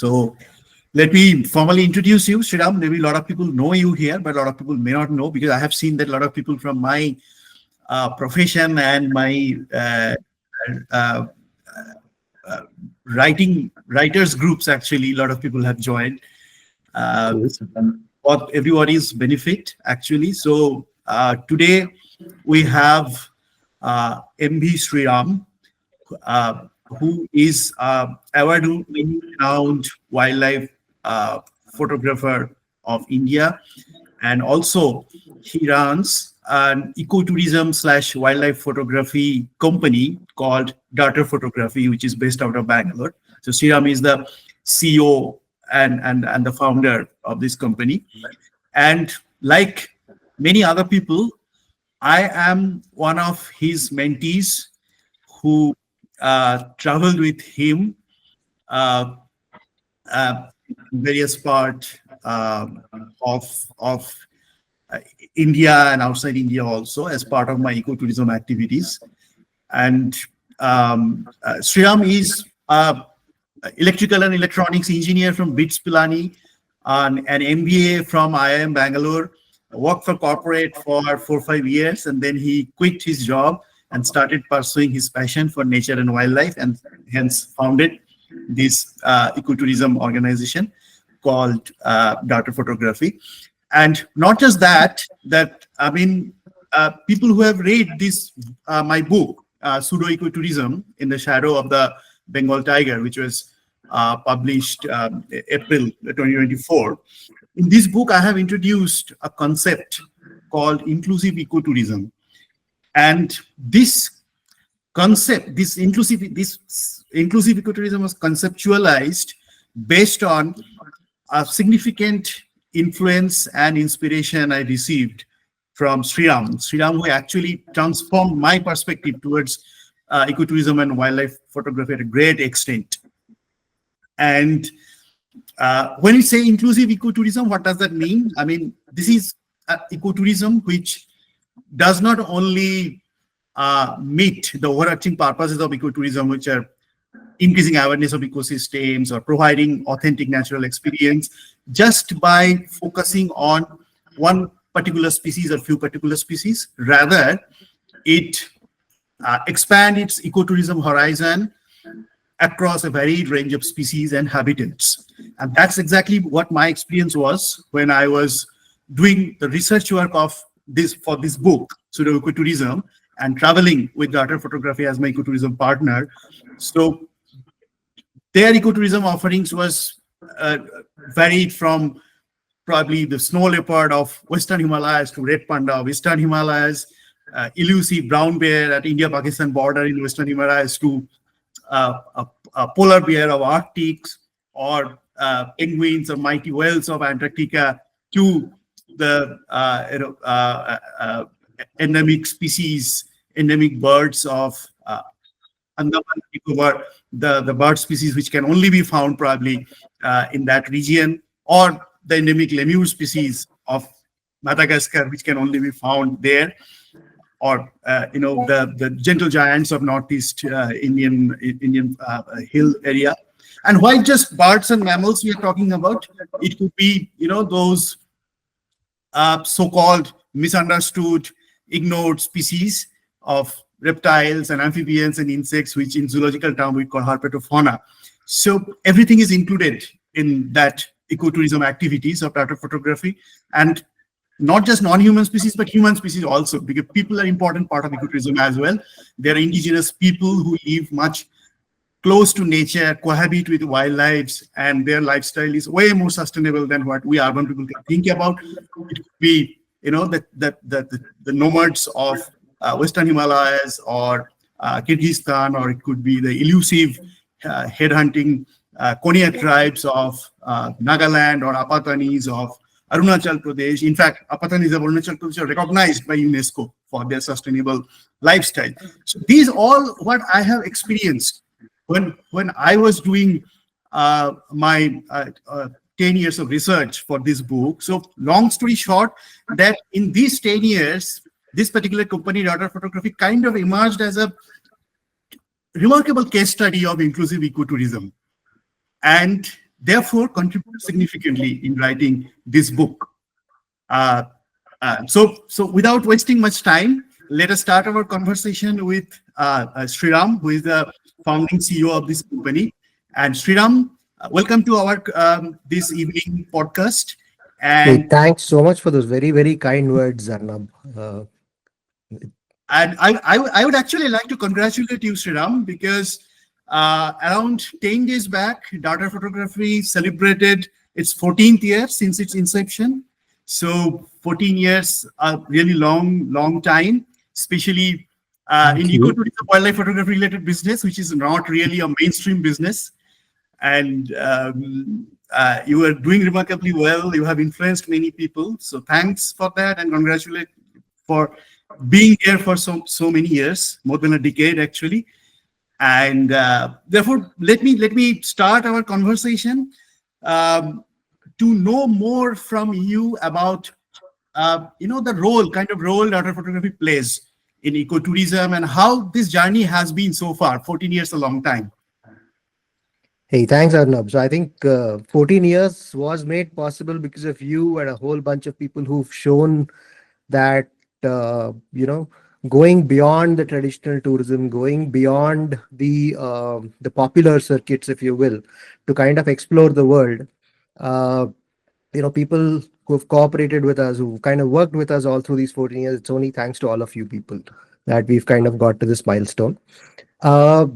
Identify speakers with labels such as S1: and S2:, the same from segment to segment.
S1: So let me formally introduce you, Shreeram. Maybe a lot of people know you here, but a lot of people may not know, because I have seen that a lot of people from my profession and my uh, uh, writers groups, actually, a lot of people have joined. For everybody's benefit, actually. So today we have MV Shreeram, uh, who is award-renowned wildlife photographer of India, and also he runs an ecotourism / wildlife photography company called Darter Photography, which is based out of Bangalore. So Shreeram is the CEO and the founder of this company. And like many other people, I am one of his mentees who traveled with him uh, various part of India and outside India also, as part of my ecotourism activities. And Shreeram is electrical and electronics engineer from BITS Pilani, an MBA from IIM Bangalore, worked for corporate for 4 or 5 years, and then he quit his job and started pursuing his passion for nature and wildlife, and hence founded this ecotourism organization called Darter Photography. And not just that, people who have read this, my book, Pseudo Ecotourism, In the Shadow of the Bengal Tiger, which was published April 2024. In this book, I have introduced a concept called inclusive ecotourism. And this concept, this inclusive ecotourism was conceptualized based on a significant influence and inspiration I received from Shreeram, who actually transformed my perspective towards ecotourism and wildlife photography at a great extent. And when we say inclusive ecotourism, what does that mean? I mean, this is ecotourism which does not only meet the overarching purposes of ecotourism, which are increasing awareness of ecosystems or providing authentic natural experience, just by focusing on one particular species or few particular species. Rather, it expand its ecotourism horizon across a varied range of species and habitats. And that's exactly what my experience was when I was doing the research work of this book, Pseudo Ecotourism, and traveling with Darter Photography as my ecotourism partner. So their ecotourism offerings was varied from probably the snow leopard of Western Himalayas to red panda of Eastern Himalayas, elusive brown bear at India-Pakistan border in Western Himalayas, to a polar bear of Arctic, or penguins or mighty whales of Antarctica, to the endemic birds of Andaman Nicobar, the bird species which can only be found probably in that region, or the endemic lemur species of Madagascar, which can only be found there, or the gentle giants of Northeast Indian hill area. And why just birds and mammals we are talking about? It could be those so-called misunderstood, ignored species of reptiles and amphibians and insects, which in zoological term we call herpetofauna. So everything is included in that ecotourism activities of Darter Photography, and not just non-human species, but human species also, because people are an important part of ecotourism as well. There are indigenous people who live much close to nature, cohabit with wildlife, and their lifestyle is way more sustainable than what we urban people can think about. It could be, the nomads of Western Himalayas or Kyrgyzstan, or it could be the elusive headhunting Konya tribes of Nagaland, or Apatanis of Arunachal Pradesh. In fact, Apatanis of Arunachal Pradesh are recognized by UNESCO for their sustainable lifestyle. So these all what I have experienced when I was doing my 10 years of research for this book. So long story short, that in these 10 years, this particular company, Darter Photography, kind of emerged as a remarkable case study of inclusive ecotourism. And therefore contributed significantly in writing this book. Uh, so without wasting much time, let us start our conversation with Shreeram, who is the founding CEO of this company. And Shreeram, welcome to our this evening podcast.
S2: Hey,
S1: And
S2: thanks so much for those very, very kind words, Arnab.
S1: I would actually like to congratulate you, Shriram, because around 10 days back, Data Photography celebrated its 14th year since its inception. So 14 years, a really long time, especially in
S2: Thank you.
S1: ecotourism, wildlife photography related business, which is not really a mainstream business. And you are doing remarkably well. You have influenced many people. So thanks for that, and congratulate for being here for so many years, more than a decade actually. And therefore, let me start our conversation um, to know more from you about the kind of role data photography plays in ecotourism and how this journey has been so far. 14 years, a long time.
S2: Hey, thanks, Arnab. So I think 14 years was made possible because of you and a whole bunch of people who've shown that, going beyond the traditional tourism, going beyond the popular circuits, if you will, to kind of explore the world. Uh, People who have cooperated with us, who kind of worked with us all through these 14 years, it's only thanks to all of you people that we've kind of got to this milestone. Uh,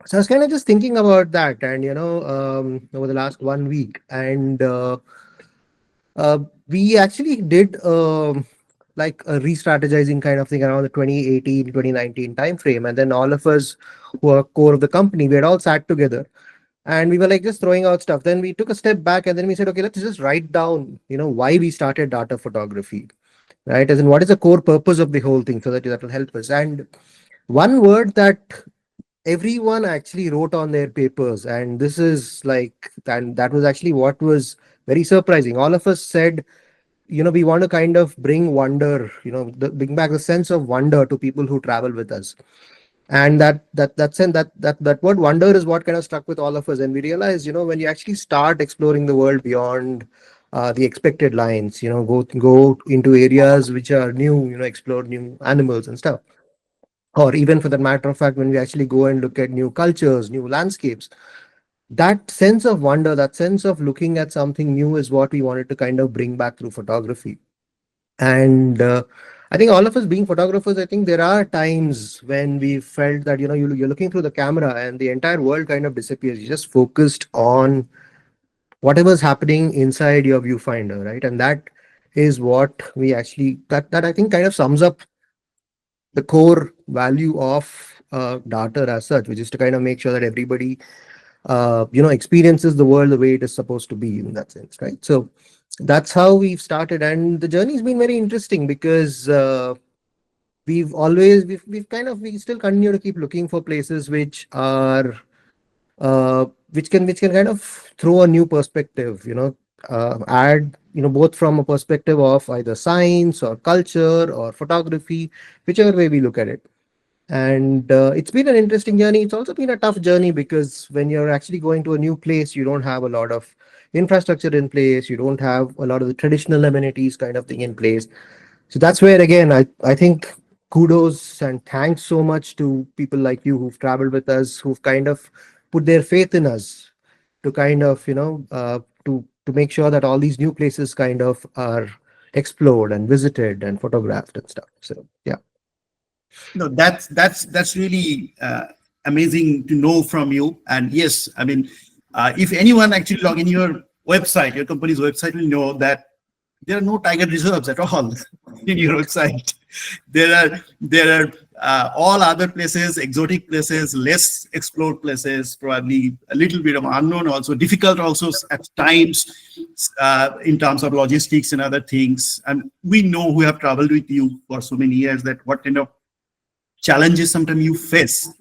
S2: so I was kind of just thinking about that, and over the last 1 week, and uh, we actually did like a re-strategizing kind of thing around the 2018, 2019 timeframe, and then all of us who are core of the company, we had all sat together, and we were like just throwing out stuff. Then we took a step back, and then we said, okay, let's just write down, why we started data photography, right? As in, what is the core purpose of the whole thing, so that will help us. And one word that everyone actually wrote on their papers, and this is like, and that was actually what was very surprising. All of us said, we want to kind of bring wonder, bring back the sense of wonder to people who travel with us. And that sense, that word wonder is what kind of stuck with all of us. And we realized, when you actually start exploring the world beyond the expected lines, go into areas which are new, explore new animals and stuff, or even for that matter of fact, when we actually go and look at new cultures, new landscapes, that sense of wonder, that sense of looking at something new is what we wanted to kind of bring back through photography. And I think all of us being photographers, I think there are times when we felt that, you're looking through the camera and the entire world kind of disappears. You just focused on whatever's happening inside your viewfinder, right? And that is what we actually, that I think kind of sums up the core value of data as such, which is to kind of make sure that everybody experiences the world the way it is supposed to be, in that sense, right? So that's how we've started, and the journey's been very interesting because we still continue to keep looking for places which are which can kind of throw a new perspective, add, both from a perspective of either science or culture or photography, whichever way we look at it. And it's been an interesting journey. It's also been a tough journey because when you're actually going to a new place, you don't have a lot of infrastructure in place, you don't have a lot of the traditional amenities kind of thing in place. So that's where, again, I think kudos and thanks so much to people like you who've traveled with us, who've kind of put their faith in us to kind of, to make sure that all these new places kind of are explored and visited and photographed and stuff. So yeah.
S1: No, that's really amazing to know from you. And yes, I mean, if anyone actually log in your website, your company's website, will know that there are no tiger reserves at all in your website. There are all other places, exotic places, less explored places, probably a little bit of unknown, also difficult, also at times in terms of logistics and other things. And we know who have traveled with you for so many years that what kind of challenges sometimes you face,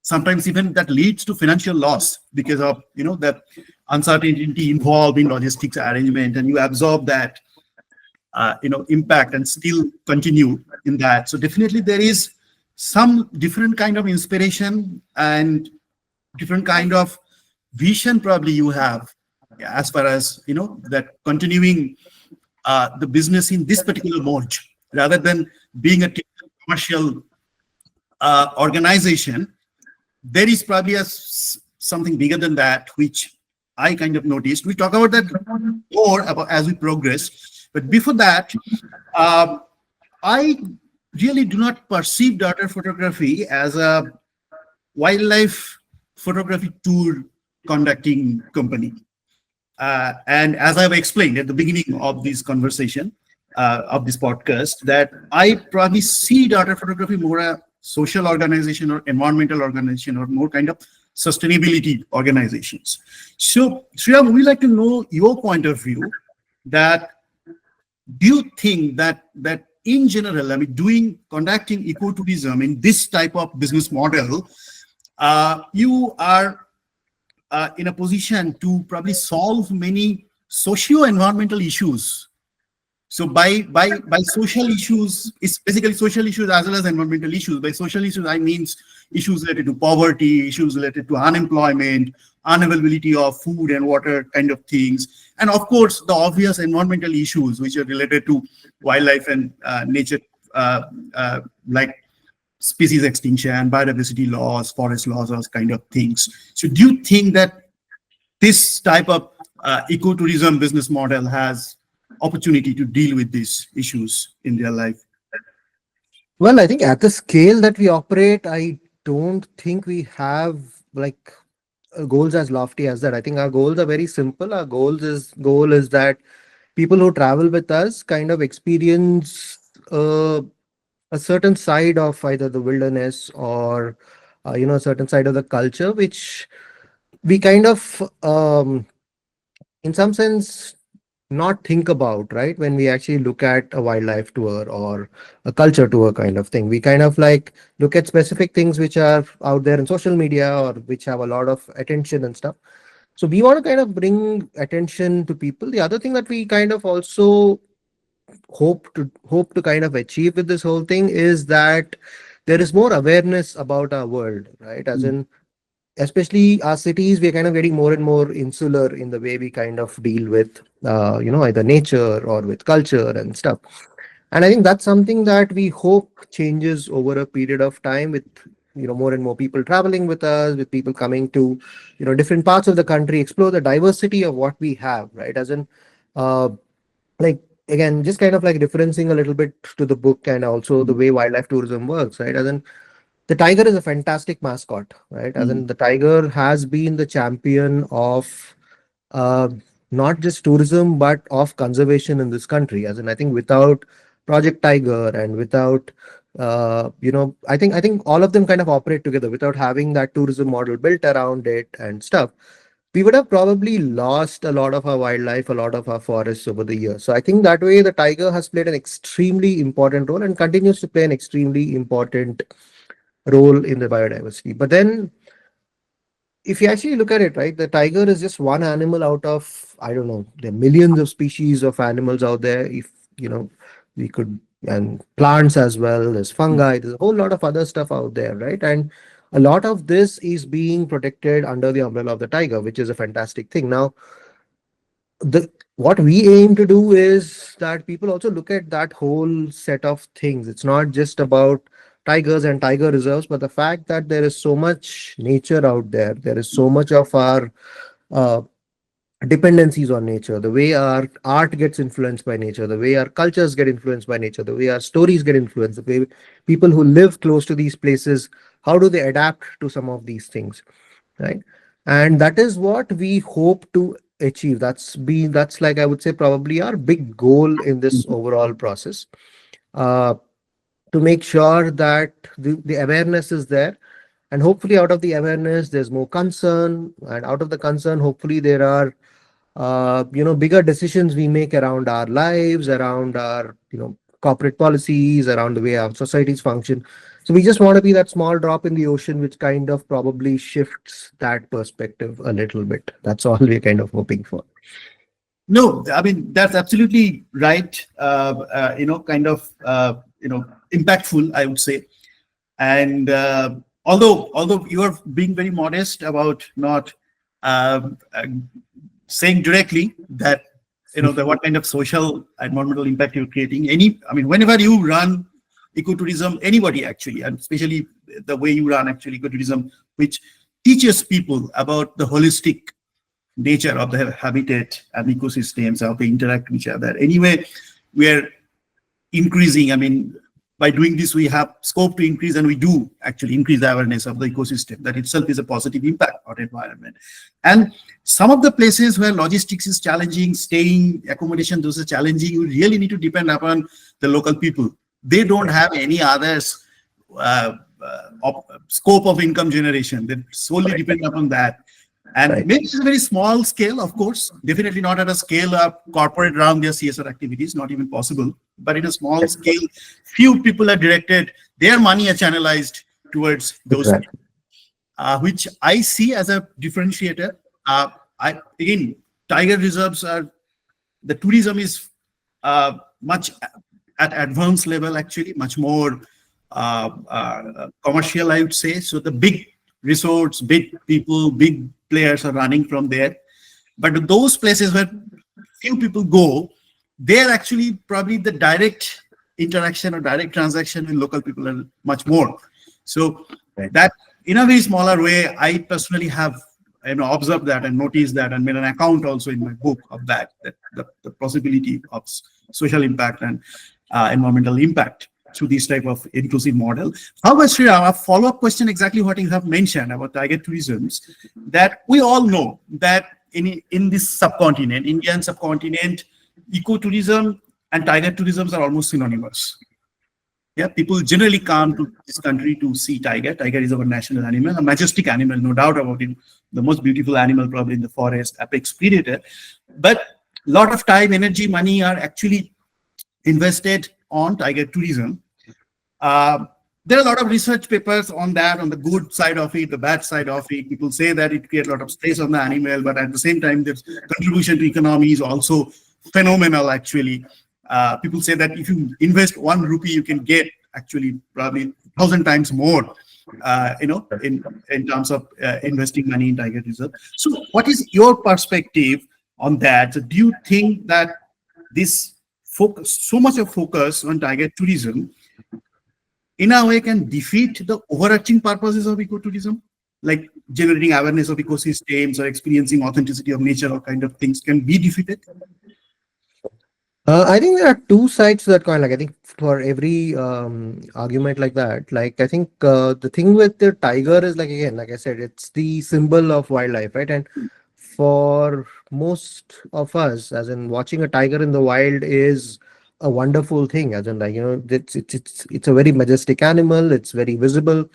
S1: sometimes even that leads to financial loss because of the uncertainty involved in logistics arrangement, and you absorb that impact and still continue in that. So definitely there is some different kind of inspiration and different kind of vision probably you have as far as that continuing the business in this particular mode, rather than being a typical commercial organization. There is probably something bigger than that, which I kind of noticed. We talk about that more about as we progress, but before that, um, I really do not perceive daughter photography as a wildlife photography tour conducting company. And as I've explained at the beginning of this conversation, of this podcast, that I probably see data photography more a social organization or environmental organization or more kind of sustainability organizations. So, Shreeram, we'd like to know your point of view. That do you think that in general, I mean, conducting ecotourism in this type of business model, you are in a position to probably solve many socio-environmental issues. So by social issues, it's basically social issues as well as environmental issues. By social issues, I mean issues related to poverty, issues related to unemployment, unavailability of food and water kind of things, and of course the obvious environmental issues which are related to wildlife and nature, like species extinction, biodiversity laws, forest laws, those kind of things. So do you think that this type of ecotourism business model has opportunity to deal with these issues in their life?
S2: Well, I think at the scale that we operate, I don't think we have like goals as lofty as that. I think our goals are very simple. Our goal is that people who travel with us kind of experience a certain side of either the wilderness or a certain side of the culture, which we kind of in some sense not think about, right? When we actually look at a wildlife tour or a culture tour kind of thing, we kind of like look at specific things which are out there in social media or which have a lot of attention and stuff. So we want to kind of bring attention to people. The other thing that we kind of also hope to kind of achieve with this whole thing is that there is more awareness about our world, right? As in, especially our cities, we're kind of getting more and more insular in the way we kind of deal with either nature or with culture and stuff. And I think that's something that we hope changes over a period of time, with more and more people traveling with us, with people coming to different parts of the country, explore the diversity of what we have, right? As in, uh, like, again, just kind of like referencing a little bit to the book and also the way wildlife tourism works, right? As in, the tiger is a fantastic mascot, right? As in, the tiger has been the champion of uh, not just tourism but of conservation in this country. As in, I think without Project Tiger and without I think all of them kind of operate together. Without having that tourism model built around it and stuff, we would have probably lost a lot of our wildlife, a lot of our forests over the years. So I think that way the tiger has played an extremely important role and continues to play an extremely important role in the biodiversity. But then, if you actually look at it, right, the tiger is just one animal out of, I don't know, there are millions of species of animals out there. If, we could, and plants as well, there's fungi, there's a whole lot of other stuff out there, right? And a lot of this is being protected under the umbrella of the tiger, which is a fantastic thing. Now, the what we aim to do is that people also look at that whole set of things. It's not just about tigers and tiger reserves, but the fact that there is so much nature out there, there is so much of our uh, dependencies on nature, the way our art gets influenced by nature, the way our cultures get influenced by nature, the way our stories get influenced, the way people who live close to these places, how do they adapt to some of these things, right? And that is what we hope to achieve. That's, like, I would say, probably our big goal in this overall process, uh, to make sure that the awareness is there, and hopefully out of the awareness there's more concern, and out of the concern hopefully there are bigger decisions we make around our lives, around our corporate policies, around the way our societies function. So we just want to be that small drop in the ocean which kind of probably shifts that perspective a little bit. That's all we're kind of hoping for.
S1: No, I mean that's absolutely right. Kind of impactful, I would say. And although you are being very modest about not um, uh, saying directly that what kind of social environmental impact you're creating. Whenever you run ecotourism, anybody actually, and especially the way you run actually ecotourism, which teaches people about the holistic nature of the habitat and ecosystems, how they interact with each other. Anyway, we are increasing. By doing this, we have scope to increase, and we do actually increase the awareness of the ecosystem. That itself is a positive impact on environment. And some of the places where logistics is challenging, staying, accommodation, those are challenging, you really need to depend upon the local people. They don't have any others scope of income generation. They solely depend upon that. And
S2: Right.
S1: maybe it's a very small scale, of course, definitely not at a scale of corporate around their CSR activities, not even possible. But in a small scale, few people are directed, their money are channelized towards those,
S2: Exactly.
S1: which I see as a differentiator. Again, tiger reserves the tourism is much at advanced level, actually, much more commercial, I would say. So the big resorts, big people, big players are running from there. But those places where few people go, they're actually probably the direct interaction or direct transaction with local people are much more. So
S2: Right.
S1: that, in a very smaller way, I personally have observed that and noticed that and made an account also in my book of that the possibility of social impact and environmental impact through this type of inclusive model. However, Shreeram, a follow-up question, exactly what you have mentioned about tiger tourisms, that we all know that in this subcontinent, Indian subcontinent, ecotourism and tiger tourism are almost synonymous. Yeah, people generally come to this country to see tiger. Tiger is our national animal, a majestic animal, no doubt about it. The most beautiful animal probably in the forest, apex predator. But a lot of time, energy, money are actually invested on tiger tourism. There are a lot of research papers on that, on the good side of it, the bad side of it. People say that it creates a lot of stress on the animal, but at the same time, the contribution to economy is also phenomenal, actually. People say that if you invest 1 rupee, you can get actually probably 1,000 times more, in terms of investing money in tiger reserve. So what is your perspective on that? So do you think that this focus, so much of focus on tiger tourism, in a way can defeat the overarching purposes of ecotourism, like generating awareness of ecosystems or experiencing authenticity of nature or kind of things can be defeated?
S2: I think there are two sides to that coin. Like I think for every argument like that, like I think the thing with the tiger is like again, like I said, it's the symbol of wildlife, right? And for most of us, as in watching a tiger in the wild is a wonderful thing. As in like it's a very majestic animal. It's very visible.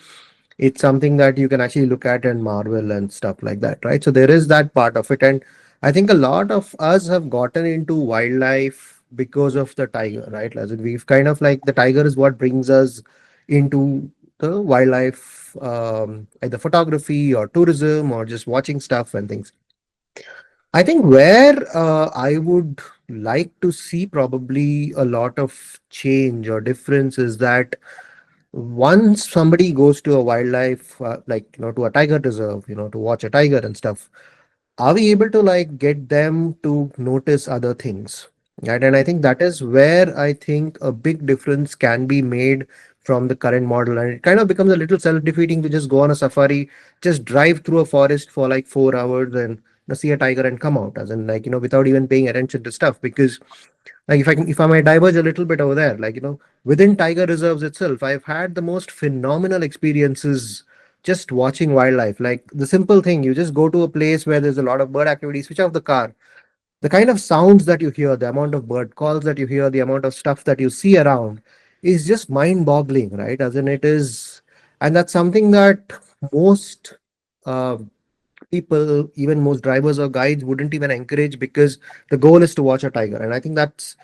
S2: It's something that you can actually look at and marvel and stuff like that, right? So there is that part of it, and I think a lot of us have gotten into wildlife because of the tiger, right? As in we've kind of like the tiger is what brings us into the wildlife, either photography or tourism or just watching stuff and things. I think where I would like to see probably a lot of change or difference is that once somebody goes to a wildlife, to a tiger reserve, to watch a tiger and stuff, are we able to like get them to notice other things, right? And I think that is where I think a big difference can be made from the current model, and it kind of becomes a little self-defeating to just go on a safari, just drive through a forest for like 4 hours and see a tiger and come out, as in like without even paying attention to stuff. Because like if I might diverge a little bit over there, like within tiger reserves itself, I've had the most phenomenal experiences just watching wildlife. Like the simple thing, you just go to a place where there's a lot of bird activity, switch off the car, the kind of sounds that you hear, the amount of bird calls that you hear, the amount of stuff that you see around is just mind boggling, right? As in it is, and that's something that most uh, people, even most drivers or guides, wouldn't even encourage, because the goal is to watch a tiger. And I think that's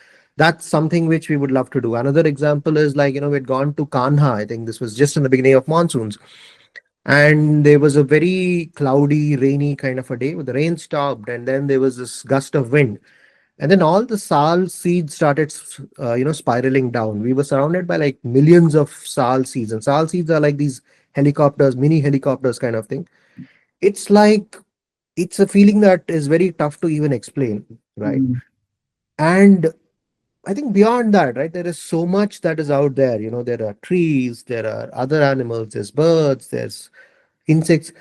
S2: something which we would love to do. Another example is like we'd gone to Kanha. I think this was just in the beginning of monsoons, and there was a very cloudy, rainy kind of a day. The rain stopped, and then there was this gust of wind, and then all the sal seeds started spiraling down. We were surrounded by like millions of sal seeds, and sal seeds are like these helicopters, mini helicopters kind of thing. It's like it's a feeling that is very tough to even explain, right?
S1: Mm,
S2: And I think beyond that, right, there is so much that is out there. There are trees, there are other animals, there's birds, there's insects.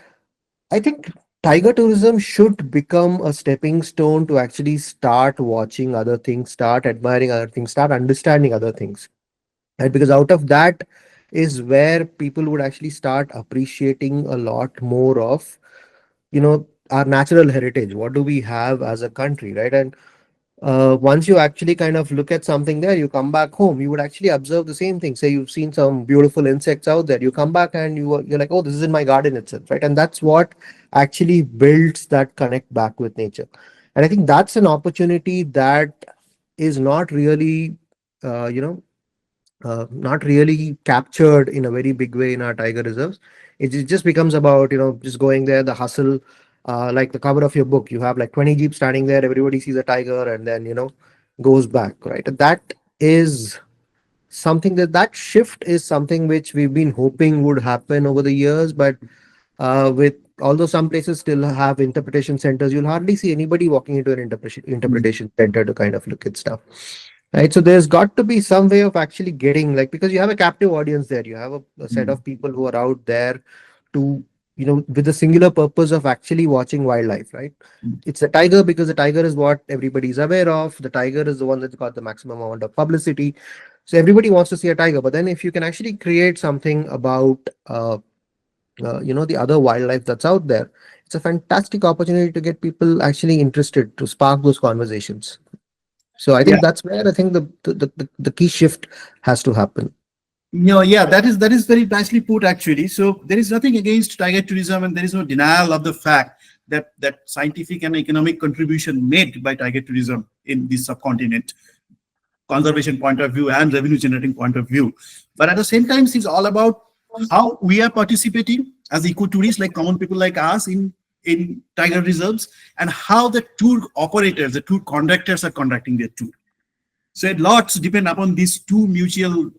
S2: I think tiger tourism should become a stepping stone to actually start watching other things, start admiring other things, start understanding other things. Right? Because out of that is where people would actually start appreciating a lot more of, our natural heritage. What do we have as a country, right? And once you actually kind of look at something there, you come back home, you would actually observe the same thing. Say you've seen some beautiful insects out there, you come back and you're like, oh, this is in my garden itself, right? And that's what actually builds that connect back with nature. And I think that's an opportunity that is not really, not really captured in a very big way in our tiger reserves. It just becomes about, just going there, the hustle. Like the cover of your book, you have like 20 jeeps standing there, everybody sees a tiger and then, goes back, right? And that is something that shift is something which we've been hoping would happen over the years. But with although some places still have interpretation centers, you'll hardly see anybody walking into an
S1: mm,
S2: interpretation center to kind of look at stuff. Right. So there's got to be some way of actually getting, like, because you have a captive audience there, you have a set
S1: mm,
S2: of people who are out there to, with the singular purpose of actually watching wildlife, right?
S1: mm.
S2: It's the tiger because the tiger is what everybody's aware of. The tiger is the one that's got the maximum amount of publicity. So everybody wants to see a tiger. But then if you can actually create something about, the other wildlife that's out there, it's a fantastic opportunity to get people actually interested, to spark those conversations. So I
S1: Yeah.
S2: think that's where I think the key shift has to happen.
S1: No, yeah, that is very nicely put actually. So there is nothing against tiger tourism, and there is no denial of the fact that scientific and economic contribution made by tiger tourism in this subcontinent, conservation point of view and revenue generating point of view. But at the same time, it's all about how we are participating as ecotourists, like common people like us in tiger reserves, and how the tour operators, the tour conductors are conducting their tour. So it lots depend upon these two mutual,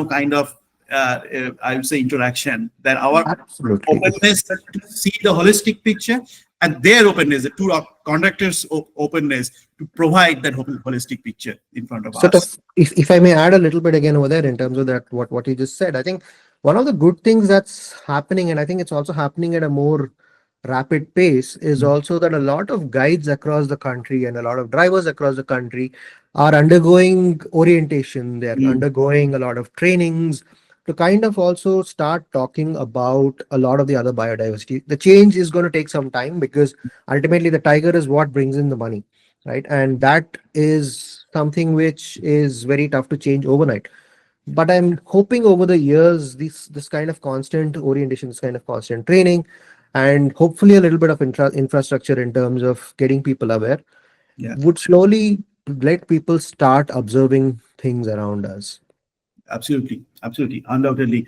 S1: kind of, I would say, interaction. That our
S2: Absolutely.
S1: openness to see the holistic picture and their openness, the two conductors' openness to provide that holistic picture in front of
S2: Sort
S1: us.
S2: of, if I may add a little bit again over there in terms of that, what you just said, I think one of the good things that's happening, and I think it's also happening at a more rapid pace, is also that a lot of guides across the country and a lot of drivers across the country are undergoing orientation. They're
S1: Mm,
S2: undergoing a lot of trainings to kind of also start talking about a lot of the other biodiversity. The change is going to take some time because ultimately the tiger is what brings in the money, right? And that is something which is very tough to change overnight. But I'm hoping over the years, this kind of constant orientation, this kind of constant training, and hopefully a little bit of infrastructure in terms of getting people aware,
S1: yeah,
S2: would slowly let people start observing things around us.
S1: absolutely, absolutely, undoubtedly.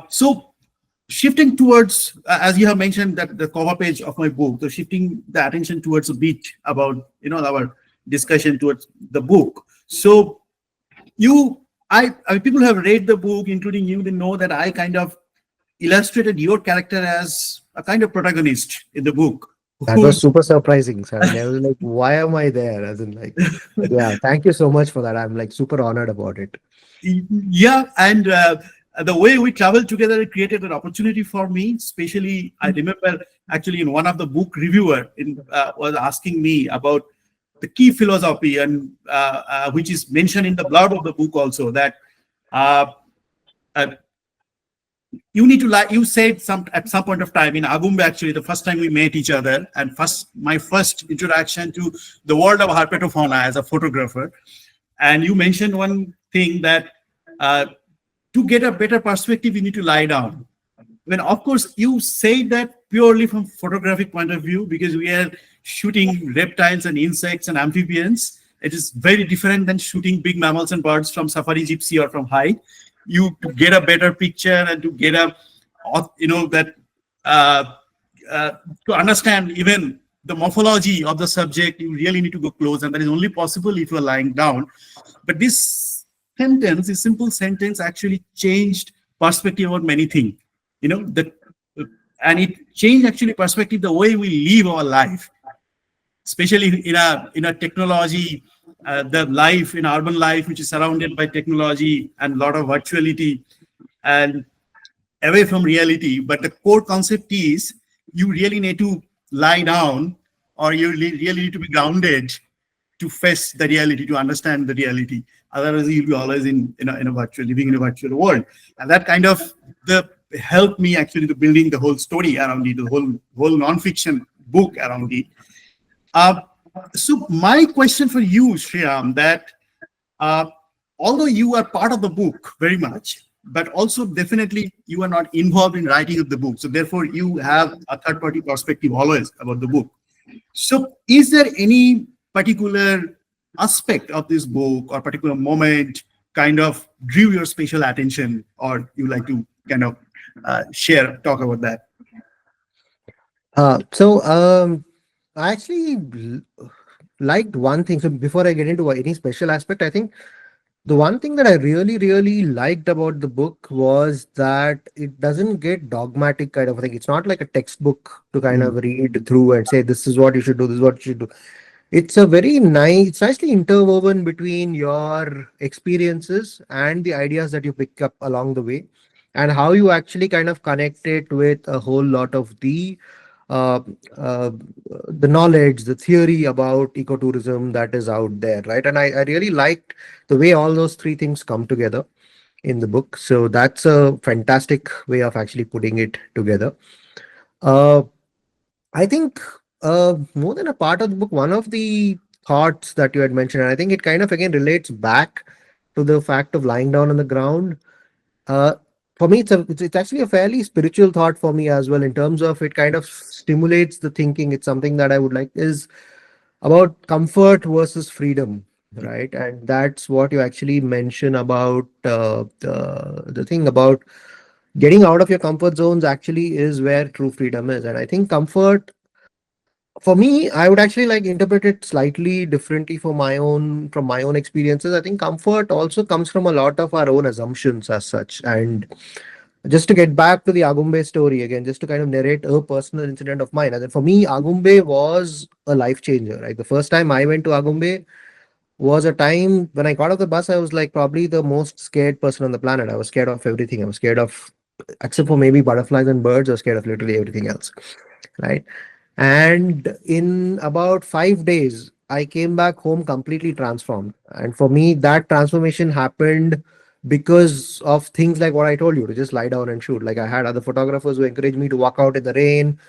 S1: So shifting towards, as you have mentioned, that the cover page of my book, so shifting the attention towards a bit about, our discussion towards the book. So you, people who have read the book, including you, they know that I kind of illustrated your character as a kind of protagonist in the book.
S2: That was super surprising, suddenly. I was like, why am I there? As in, like, but yeah, thank you so much for that. I'm like super honored about it.
S1: Yeah, and the way we traveled together, it created an opportunity for me. Especially, I remember actually in one of the book reviewer was asking me about the key philosophy, and which is mentioned in the blood of the book also, that uh, uh, you need to, like you said, some at some point of time in Agumbe, actually the first time we met each other, and my first introduction to the world of herpetofauna as a photographer. And you mentioned one thing that uh, to get a better perspective, you need to lie down. When, of course, you say that purely from photographic point of view, because we are shooting reptiles and insects and amphibians. It is very different than shooting big mammals and birds from safari gypsy or from height. You, to get a better picture and to get a, that uh, uh, to understand even the morphology of the subject, you really need to go close, and that is only possible if you are lying down. But this simple sentence, actually changed perspective on many things. That and it changed actually perspective the way we live our life, especially in a technology, the life in urban life which is surrounded by technology and a lot of virtuality and away from reality. But the core concept is you really need to lie down, or you really need to be grounded to face the reality, to understand the reality. Otherwise, you'll be always in a virtual, living in a virtual world. And that kind of the helped me actually to building the whole story around it, the whole non-fiction book around it. Uh, so my question for you, Shreeram, that uh, although you are part of the book very much, but also definitely you are not involved in writing of the book. So therefore, you have a third-party perspective always about the book. So is there any particular aspect of this book or particular moment kind of drew your special attention, or you like to kind of talk about that?
S2: So I actually liked one thing. So before I get into any special aspect, I think the one thing that I really, really liked about the book was that it doesn't get dogmatic kind of a thing. It's not like a textbook to kind
S1: Mm,
S2: of read through and say, this is what you should do, this is what you should do. It's a very nice, it's nicely interwoven between your experiences and the ideas that you pick up along the way, and how you actually kind of connect it with a whole lot of uh, uh, the knowledge, the theory about ecotourism that is out there, right? And I really liked the way all those three things come together in the book. So that's a fantastic way of actually putting it together. Uh, I think more than a part of the book, one of the thoughts that you had mentioned, and I think it kind of again relates back to the fact of lying down on the ground. Uh, for me, it's actually a fairly spiritual thought for me as well, in terms of it kind of stimulates the thinking. It's something that I would like is about comfort versus freedom, right? And that's what you actually mention about the thing about getting out of your comfort zones actually is where true freedom is. And I think comfort, for me, I would actually like interpret it slightly differently for my own from my own experiences. I think comfort also comes from a lot of our own assumptions as such. And just to get back to the Agumbe story again, just to kind of narrate a personal incident of mine. And for me, Agumbe was a life changer. Right, the first time I went to Agumbe was a time when I got off the bus. I was like probably the most scared person on the planet. I was scared of everything. I was scared of, except for maybe butterflies and birds, I was scared of literally everything else. Right. And in about 5 days, I came back home completely transformed. And for me, that transformation happened because of things like what I told you, to just lie down and shoot. Like I had other photographers who encouraged me to walk out in the rain,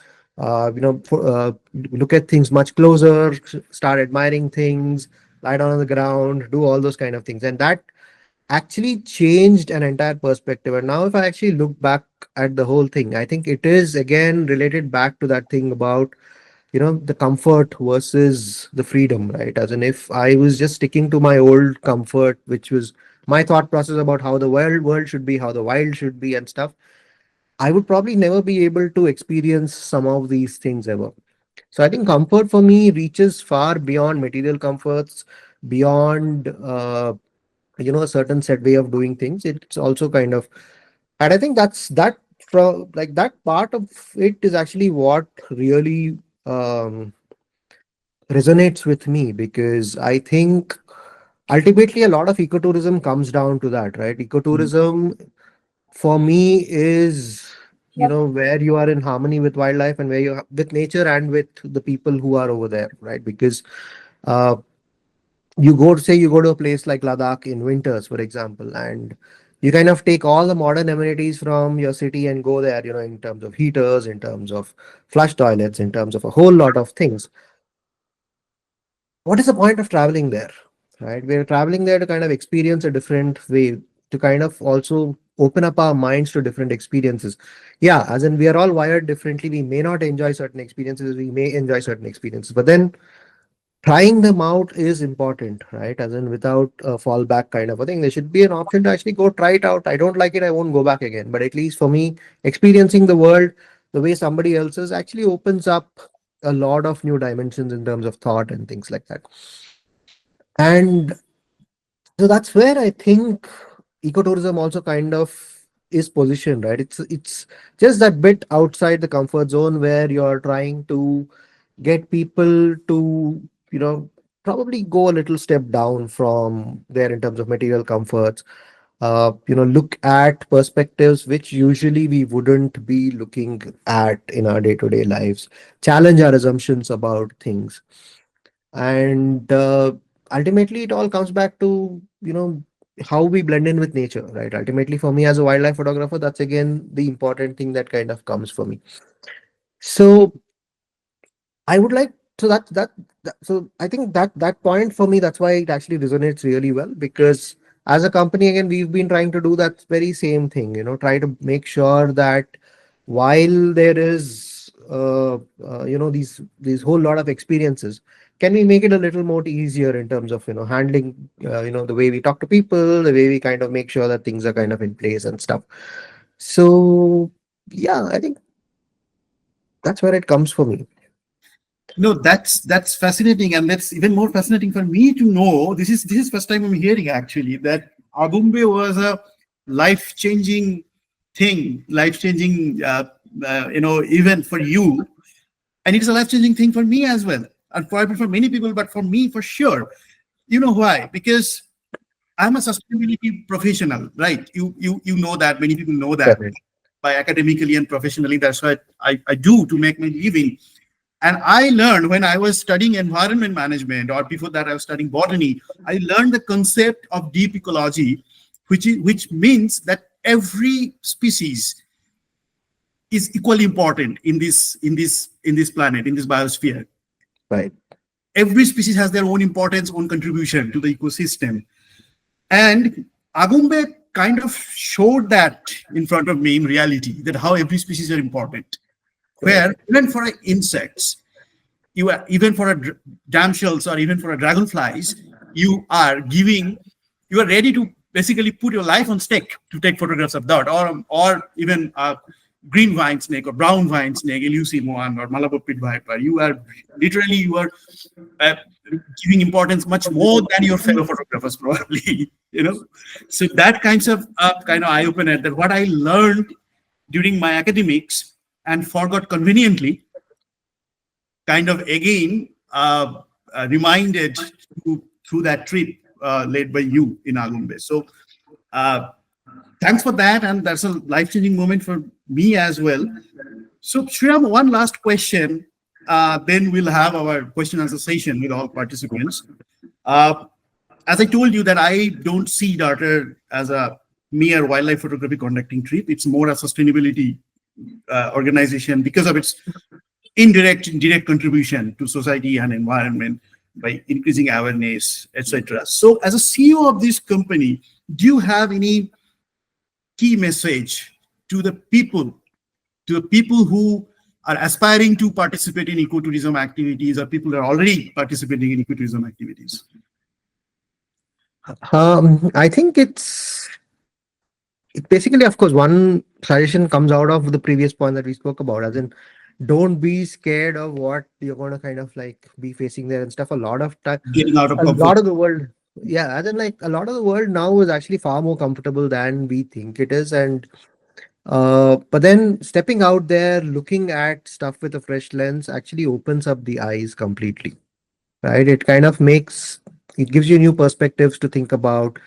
S2: look at things much closer, start admiring things, lie down on the ground, do all those kind of things. And that actually changed an entire perspective. And now, if I actually look back at the whole thing, I think it is again related back to that thing about the comfort versus the freedom, right? As in, if I was just sticking to my old comfort, which was my thought process about how the world should be, how the wild should be and stuff, I would probably never be able to experience some of these things ever. So I think comfort for me reaches far beyond material comforts, beyond a certain set way of doing things. It's also kind of, and I think that's that from like that part of it is actually what really resonates with me, because I think ultimately a lot of ecotourism comes down to that, right?
S1: mm,
S2: Ecotourism for me is where you are in harmony with wildlife and where you with nature and with the people who are over there, right? Because uh, you go to a place like Ladakh in winters, for example, and you kind of take all the modern amenities from your city and go there, in terms of heaters, in terms of flush toilets, in terms of a whole lot of things. What is the point of traveling there, right? We're traveling there to kind of experience a different way, to kind of also open up our minds to different experiences. Yeah, as in we are all wired differently. We may not enjoy certain experiences, we may enjoy certain experiences, but then trying them out is important, right? As in, without a fallback kind of a thing, there should be an option to actually go try it out. I don't like it, I won't go back again. But at least for me, experiencing the world the way somebody else is actually opens up a lot of new dimensions in terms of thought and things like that. And so that's where I think ecotourism also kind of is positioned, right? It's just that bit outside the comfort zone where you're trying to get people to, probably go a little step down from there in terms of material comforts. Look at perspectives which usually we wouldn't be looking at in our day-to-day lives, challenge our assumptions about things. And ultimately it all comes back to, how we blend in with nature, right? Ultimately, for me as a wildlife photographer, that's again the important thing that kind of comes for me. So I would like so that so I think that point for me, that's why it actually resonates really well, because as a company, again, we've been trying to do that very same thing, try to make sure that while there is these whole lot of experiences, can we make it a little more easier in terms of, handling, the way we talk to people, the way we kind of make sure that things are kind of in place and stuff. So yeah, I think that's where it comes for me.
S1: No, that's fascinating, and that's even more fascinating for me to know. This is first time I'm hearing actually that Agumbe was a life changing thing, life changing event for you, and it's a life changing thing for me as well, and probably for many people, but for me for sure. You know why? Because I'm a sustainability professional, right? You know that, many people know that
S2: Definitely.
S1: by academically and professionally. That's what I do to make my living. And I learned when I was studying environment management, or before that, I was studying botany. I learned the concept of deep ecology, which means that every species is equally important in this planet, in this biosphere.
S2: Right.
S1: Every species has their own importance, own contribution to the ecosystem. And Agumbe kind of showed that in front of me in reality, that how every species are important.
S2: Right.
S1: Where even for insects, you are, even for a damsels or even for a dragonflies, you are giving, you are ready to basically put your life on stake to take photographs of that, or even a green vine snake or brown vine snake, elusive one, or Malabar pit viper. You are literally, you are uh, giving importance much more than your fellow photographers probably. So that kind of eye opener, that what I learned during my academics and forgot conveniently, kind of again reminded through that trip led by you in Agumbe. So uh, thanks for that, and that's a life-changing moment for me as well. So Shriram, one last question, then we'll have our question answer session with all participants. Uh, as I told you that I don't see Darter as a mere wildlife photography conducting trip. It's more a sustainability organization because of its indirect and direct contribution to society and environment by increasing awareness, etc. So as a CEO of this company, do you have any key message to the people who are aspiring to participate in ecotourism activities, or people who are already participating in ecotourism activities?
S2: I think it basically, of course, one suggestion comes out of the previous point that we spoke about, as in, don't be scared of what you're going to kind of like be facing there and stuff. A lot of time,
S1: Getting out of
S2: a
S1: comfort.
S2: lot of the world, yeah, as in, like, a lot of the world now is actually far more comfortable than we think it is. And but then stepping out there, looking at stuff with a fresh lens actually opens up the eyes completely, right? It gives you new perspectives to think about.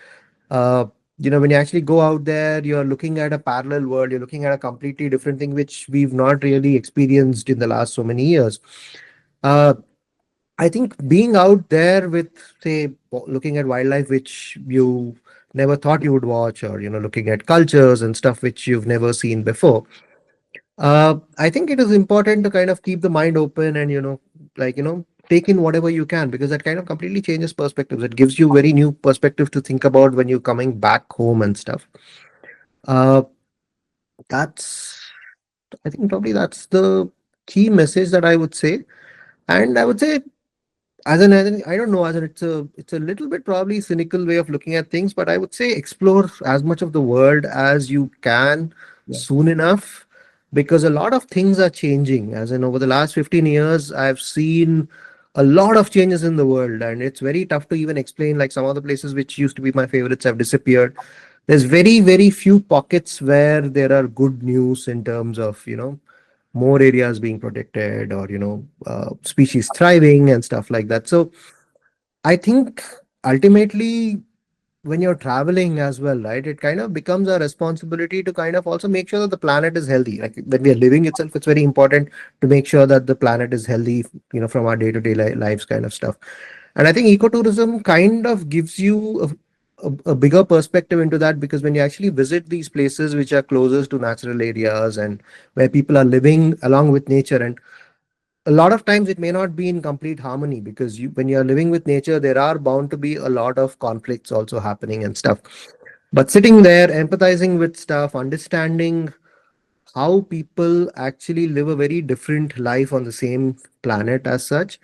S2: uh, when you actually go out there, you're looking at a parallel world, you're looking at a completely different thing which we've not really experienced in the last so many years. uh, I think being out there with, say, looking at wildlife which you never thought you would watch, or looking at cultures and stuff which you've never seen before, I think it is important to kind of keep the mind open and, take in whatever you can, because that kind of completely changes perspectives. It gives you very new perspective to think about when you're coming back home and stuff. Uh, that's, I think probably that's the key message that I would say. And I would say, as an I don't know, as an it's a little bit probably cynical way of looking at things, but I would say explore as much of the world as you can
S1: Yeah.
S2: soon enough, because a lot of things are changing. As in, over the last 15 years, I've seen a lot of changes in the world, and it's very tough to even explain. Like, some of the places which used to be my favorites have disappeared. there's very, very few pockets where there are good news in terms of, more areas being protected, or, species thriving and stuff like that. So I think ultimately, when you're traveling as well, right, it kind of becomes a responsibility to kind of also make sure that the planet is healthy. Like when we are living itself, it's very important to make sure that the planet is healthy, from our day-to-day lives kind of stuff. And I think ecotourism kind of gives you a bigger perspective into that, because when you actually visit these places which are closest to natural areas and where people are living along with nature, and a lot of times it may not be in complete harmony, because when you're living with nature, there are bound to be a lot of conflicts also happening and stuff. But sitting there, empathizing with stuff, understanding how people actually live a very different life on the same planet as such,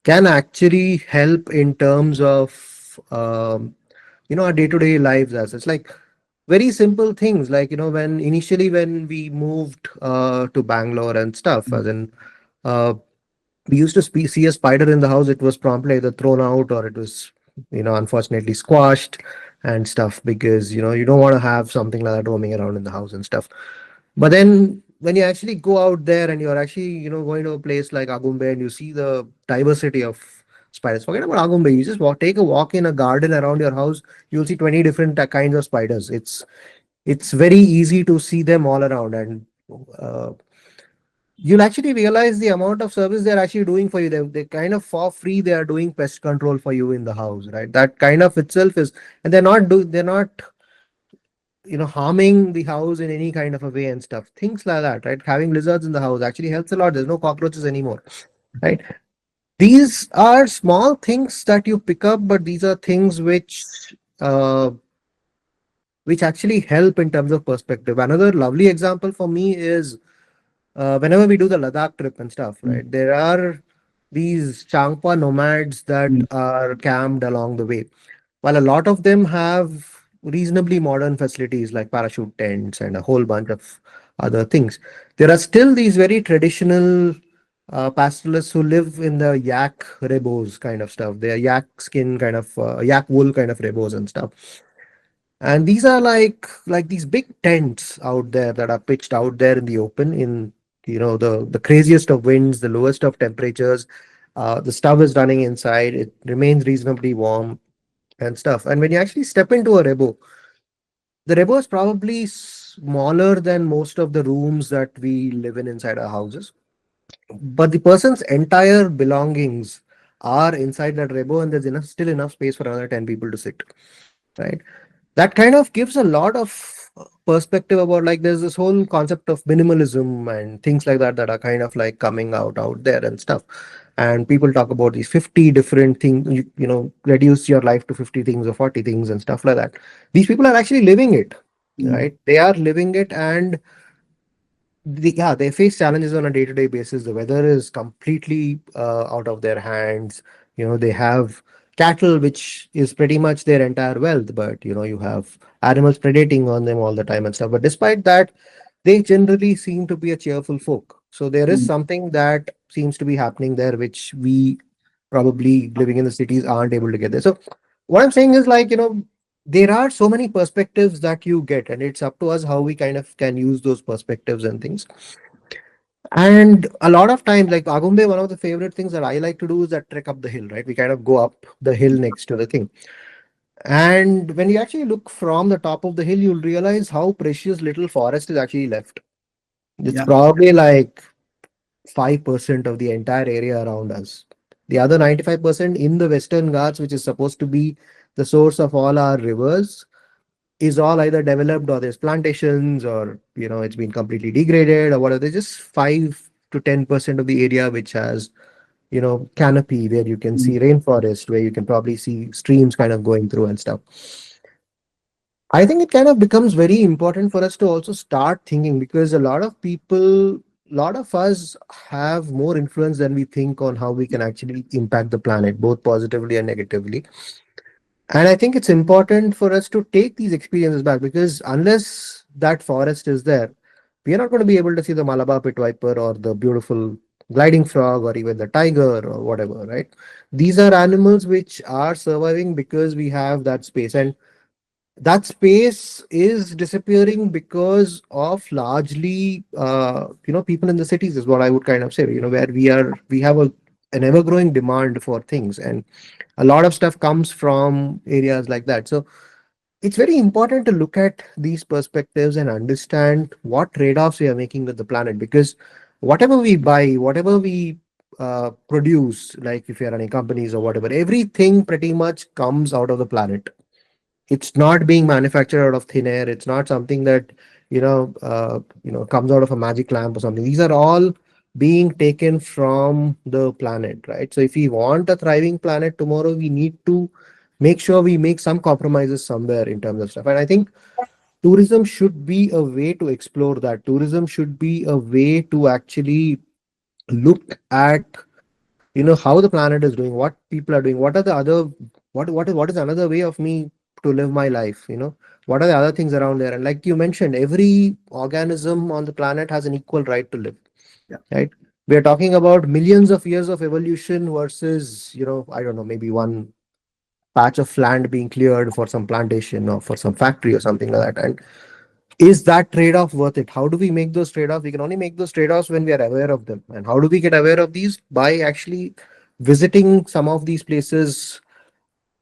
S2: can actually help in terms of our day-to-day lives as such. Like very simple things, like when initially when we moved to Bangalore and stuff, as in uh, we used to see a spider in the house, it was promptly either thrown out, or it was, unfortunately squashed and stuff, because you don't want to have something like that roaming around in the house and stuff. But then when you actually go out there and you're actually, going to a place like Agumbe, and you see the diversity of spiders. Forget about Agumbe. You just take a walk in a garden around your house. You'll see 20 different kinds of spiders. It's very easy to see them all around, and uh, you'll actually realize the amount of service they're actually doing for you. They kind of for free they are doing pest control for you in the house, right? That kind of itself is, and they're not harming the house in any kind of a way and stuff. Things like that, right? Having lizards in the house actually helps a lot. There's no cockroaches anymore, right? These are small things that you pick up, but these are things uh, which actually help in terms of perspective. Another lovely example for me is whenever we do the Ladakh trip and stuff, right? There are these Changpa nomads that
S1: Mm,
S2: are camped along the way. While a lot of them have reasonably modern facilities like parachute tents and a whole bunch of other things, there are still these very traditional pastoralists who live in the yak rebos kind of stuff. They are yak skin kind of yak wool kind of rebos and stuff. And these are like these big tents out there that are pitched out there in the open, in the craziest of winds, the lowest of temperatures. The stove is running inside. It remains reasonably warm and stuff. And when you actually step into a rebo, the rebo is probably smaller than most of the rooms that we live in inside our houses. But the person's entire belongings are inside that rebo, and there's still enough space for another 10 people to sit. Right? That kind of gives a lot of perspective about, like, there's this whole concept of minimalism and things like that that are kind of like coming out there and stuff. And people talk about these 50 different things, reduce your life to 50 things or 40 things and stuff like that. These people are actually living it,
S1: mm,
S2: right? They are living it, and yeah, they face challenges on a day-to-day basis. The weather is completely out of their hands. They have cattle, which is pretty much their entire wealth, but you have animals predating on them all the time and stuff. But despite that, they generally seem to be a cheerful folk. So there is
S1: mm,
S2: something that seems to be happening there, which we probably living in the cities aren't able to get there. So what I'm saying is, like, there are so many perspectives that you get, and it's up to us how we kind of can use those perspectives and things. And a lot of times, like Agumbe, one of the favorite things that I like to do is that trek up the hill, right? We kind of go up the hill next to the thing. And when you actually look from the top of the hill, you'll realize how precious little forest is actually left. It's
S1: yeah.
S2: probably like 5% of the entire area around us. The other 95% in the Western Ghats, which is supposed to be the source of all our rivers, is all either developed, or there's plantations, or it's been completely degraded or whatever. There's just 5 to 10% of the area which has canopy, where you can
S1: Mm,
S2: see rainforest, where you can probably see streams kind of going through and stuff. I think it kind of becomes very important for us to also start thinking, because a lot of people, a lot of us have more influence than we think on how we can actually impact the planet, both positively and negatively. And I think it's important for us to take these experiences back, because unless that forest is there, we are not going to be able to see the Malabar pit viper, or the beautiful gliding frog, or even the tiger, or whatever, right? These are animals which are surviving because we have that space. And that space is disappearing because of largely people in the cities, is what I would kind of say, where we have an ever growing demand for things, and a lot of stuff comes from areas like that. So it's very important to look at these perspectives and understand what trade-offs we are making with the planet, because whatever we buy, whatever we produce, like if you're running companies or whatever, everything pretty much comes out of the planet. It's not being manufactured out of thin air. It's not something that comes out of a magic lamp or something. These are all being taken from the planet, right? So if we want a thriving planet tomorrow, we need to make sure we make some compromises somewhere in terms of stuff. And I think tourism should be a way to explore that. Tourism should be a way to actually look at how the planet is doing, what people are doing, what are the other, what is another way of me to live my life, what are the other things around there. And like you mentioned, every organism on the planet has an equal right to live,
S1: Yeah.
S2: right? We are talking about millions of years of evolution versus, I don't know, maybe one patch of land being cleared for some plantation or for some factory or something like that. And is that trade-off worth it? How do we make those trade-offs? We can only make those trade-offs when we are aware of them. And how do we get aware of these? By actually visiting some of these places.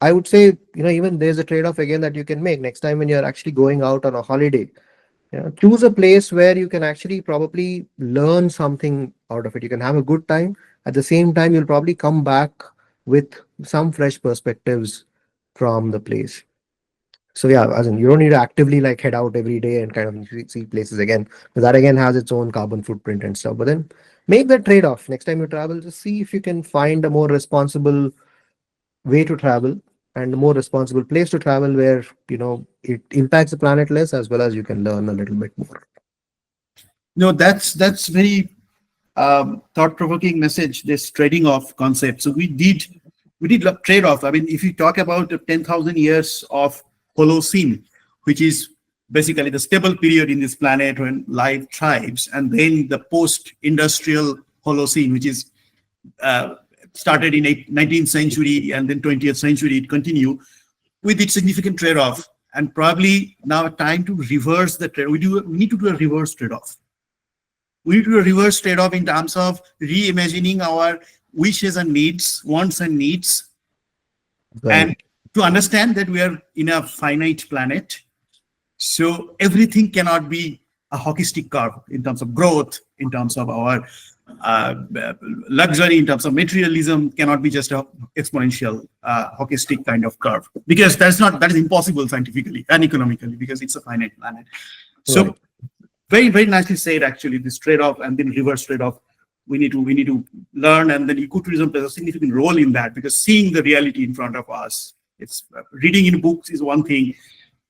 S2: I would say, even there's a trade-off again that you can make next time when you're actually going out on a holiday. Choose a place where you can actually probably learn something out of it. You can have a good time. At the same time, you'll probably come back with some fresh perspectives from the place. So yeah, as in, you don't need to actively like head out every day and kind of see places again, because that again has its own carbon footprint and stuff. But then make that trade-off next time you travel. Just see if you can find a more responsible way to travel and a more responsible place to travel where it impacts the planet less, as well as you can learn a little bit more.
S1: No, that's very thought-provoking message. This trading off concept. So we did trade off. I mean, if you talk about the 10,000 years of Holocene, which is basically the stable period in this planet when life thrives, and then the post-industrial Holocene, which is uh, started in 19th century and then 20th century, it continued with its significant trade-off. And probably now time to reverse the trade. We need to do a reverse trade-off. We need to do a reverse trade-off in terms of reimagining our wishes and needs, wants and needs,
S2: Right.
S1: and to understand that we are in a finite planet. So everything cannot be a hockey stick curve in terms of growth, in terms of our uh, luxury, in terms of materialism, cannot be just a exponential hockey stick kind of curve, because that is impossible scientifically and economically, because it's a finite planet. So
S2: Right.
S1: very, very nicely said, actually, this trade-off and then reverse trade-off. We need to learn, and then ecotourism plays a significant role in that, because seeing the reality in front of us, it's reading in books is one thing,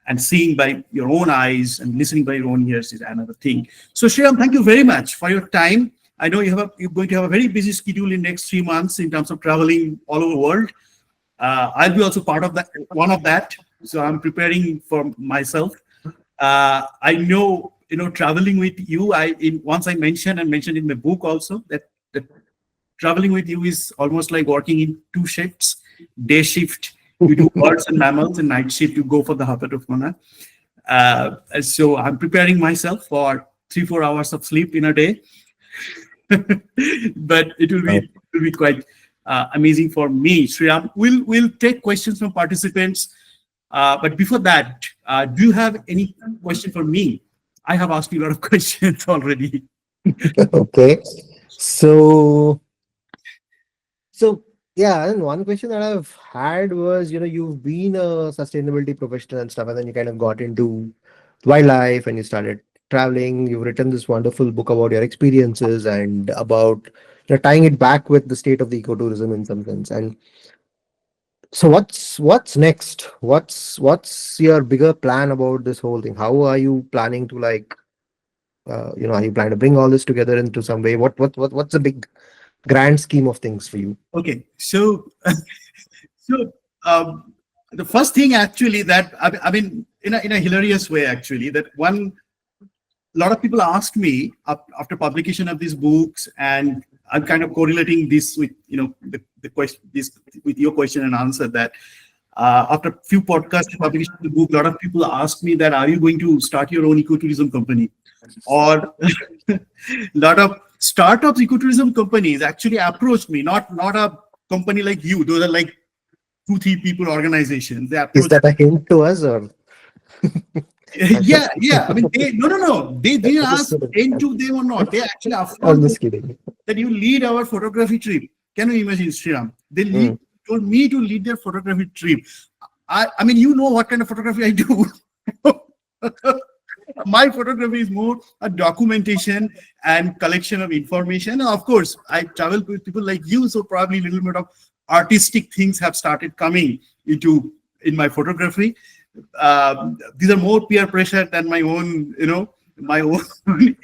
S1: and seeing by your own eyes and listening by your own ears is another thing. So Shreeram, thank you very much for your time. I know you're going to have a very busy schedule in next 3 months in terms of traveling all over the world. I'll be also part of that, one of that. So I'm preparing for myself. I know, traveling with you. Once I mentioned in my book also that traveling with you is almost like working in two shifts. Day shift, you do birds and mammals, and night shift, you go for the Hapatukmana. So I'm preparing myself for 3-4 hours of sleep in a day. But it will be quite amazing for me. Sriram, we'll take questions from participants. But before that, do you have any question for me? I have asked you a lot of questions already.
S2: Okay. So So yeah, and one question that I've had was, you've been a sustainability professional and stuff, and then you kind of got into wildlife and you started traveling. You've written this wonderful book about your experiences and about tying it back with the state of the ecotourism in some sense. And so what's next? What's your bigger plan about this whole thing? How are you planning to are you planning to bring all this together into some way? What's the big grand scheme of things for you?
S1: Okay, so so the first thing actually that I mean in a hilarious way, actually, that one, a lot of people ask me after publication of these books, and I'm kind of correlating this with the question, this with your question and answer, that After a few podcasts and publication of the book, a lot of people ask me that, are you going to start your own ecotourism company? Or a lot of startups ecotourism companies actually approached me, not a company like you. Those are like 2-3 people organizations. They
S2: Is
S1: approached.
S2: that a hint to us, or I should?
S1: Yeah. I mean, no. They didn't
S2: I'm just
S1: ask
S2: kidding.
S1: into them or not. They actually
S2: I'm
S1: affirmed
S2: just kidding.
S1: that you lead our photography trip. Can you imagine, Shreeram?
S2: Mm.
S1: Told me to lead their photography trip. I mean, you know what kind of photography I do. My photography is more a documentation and collection of information. Of course, I travel with people like you, so probably a little bit of artistic things have started coming in my photography. These are more peer pressure than my own, my own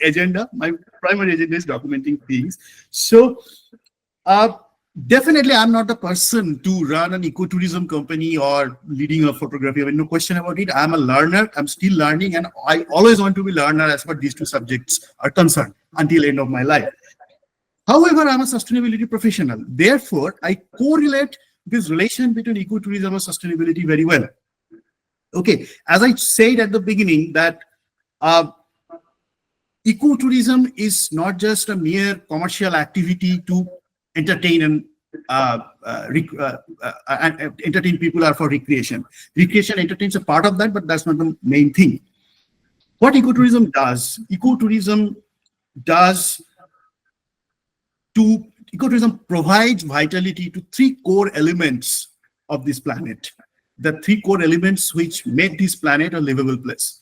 S1: agenda. My primary agenda is documenting things. So uh, definitely, I'm not the person to run an ecotourism company or leading a photography. I mean, no question about it. I'm a learner. I'm still learning, and I always want to be learner as far as these two subjects are concerned until end of my life. However, I'm a sustainability professional. Therefore, I correlate this relation between ecotourism and sustainability very well. Okay, as I said at the beginning, that uh, ecotourism is not just a mere commercial activity to entertain and entertain people or for recreation. Recreation entertains a part of that, but that's not the main thing. What ecotourism does to ecotourism provides vitality to three core elements of this planet. The three core elements which make this planet a livable place: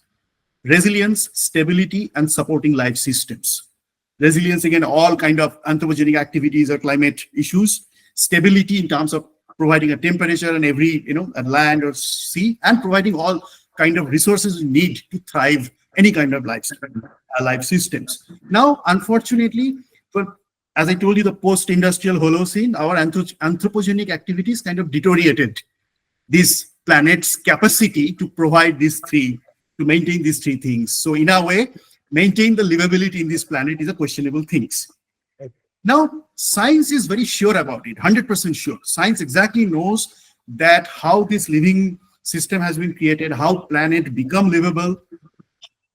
S1: resilience, stability, and supporting life systems. Resilience, again, all kind of anthropogenic activities or climate issues. Stability in terms of providing a temperature and every, a land or sea, and providing all kind of resources you need to thrive any kind of life systems. Now, unfortunately, for, as I told you, the post-industrial Holocene, our anthropogenic activities kind of deteriorated this planet's capacity to provide to maintain these three things. So in a way, maintain the livability in this planet is a questionable thing. Now, science is very sure about it, 100% sure. Science exactly knows that how this living system has been created, how planet become livable,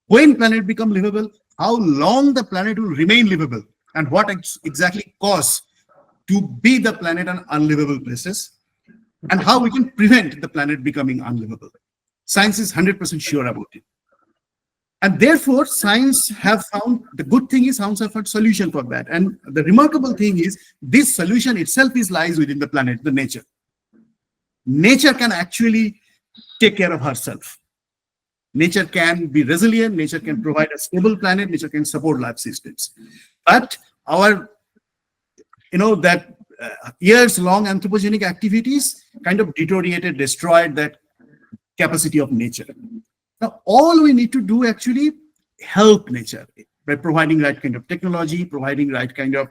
S1: when planet become livable, how long the planet will remain livable, and what exactly cause to be the planet an unlivable places, and how we can prevent the planet becoming unlivable. Science is 100% sure about it. And therefore, science have found, the good thing is science have found solution for that. And the remarkable thing is this solution itself lies within the planet, the nature. Nature can actually take care of herself. Nature can be resilient, nature can provide a stable planet, nature can support life systems. But our, that years-long anthropogenic activities kind of deteriorated, destroyed that capacity of nature. Now, all we need to do actually help nature by providing right kind of technology, providing right kind of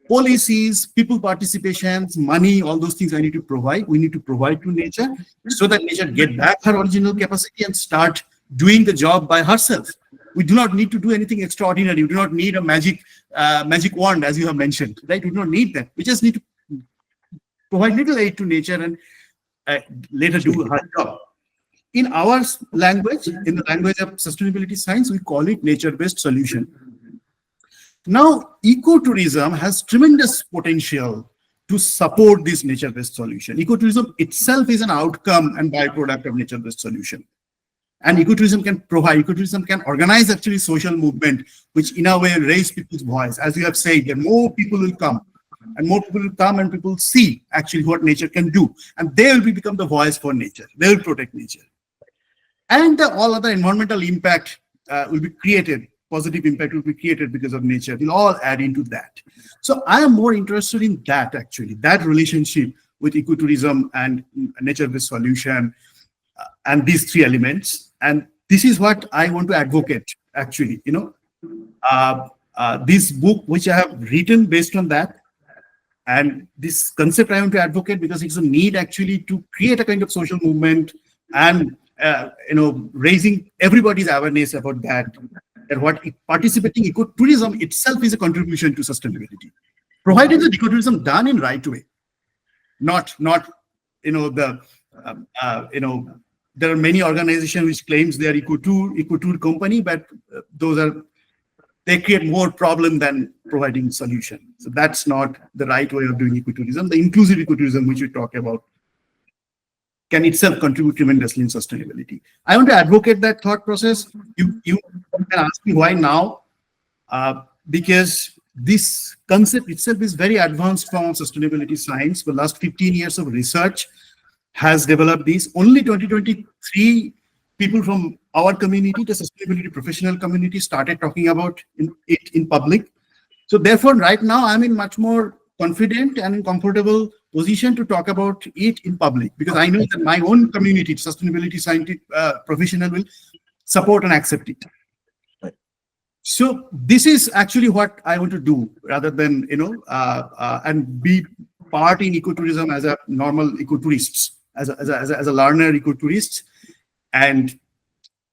S1: policies, people participations, money, all those things I need to provide. We need to provide to nature so that nature get back her original capacity and start doing the job by herself. We do not need to do anything extraordinary. We do not need a magic wand, as you have mentioned, right? We do not need that. We just need to provide little aid to nature and later do her job. In our language, in the language of sustainability science, we call it nature-based solution. Now, ecotourism has tremendous potential to support this nature-based solution. Ecotourism itself is an outcome and byproduct of nature-based solution. And ecotourism can organize actually social movement, which in a way raise people's voice. As you have said, that more people will come. And more people will come and people see actually what nature can do. And they will become the voice for nature. They will protect nature. And all other environmental impact will be created, positive impact will be created because of nature. We'll all add into that. So I am more interested in that actually, that relationship with ecotourism and nature-based solution and these three elements. And this is what I want to advocate actually, this book which I have written based on that. And this concept I want to advocate because it's a need actually to create a kind of social movement and raising everybody's awareness about that, and what participating ecotourism itself is a contribution to sustainability, provided the ecotourism done in right way, not the there are many organizations which claims they are ecotour company, but they create more problem than providing solution. So that's not the right way of doing ecotourism. The inclusive ecotourism, which we talk about, can itself contribute tremendously in sustainability. I want to advocate that thought process. You can ask me why now, because this concept itself is very advanced form of sustainability science. For the last 15 years of research has developed this. Only 2023 people from our community, the sustainability professional community, started talking about it in public. So therefore, right now, I'm in much more confident and in comfortable position to talk about it in public, because I know that my own community, sustainability scientific professional, will support and accept it. So this is actually what I want to do, rather than and be part in ecotourism as a normal ecotourist, as a learner ecotourist, and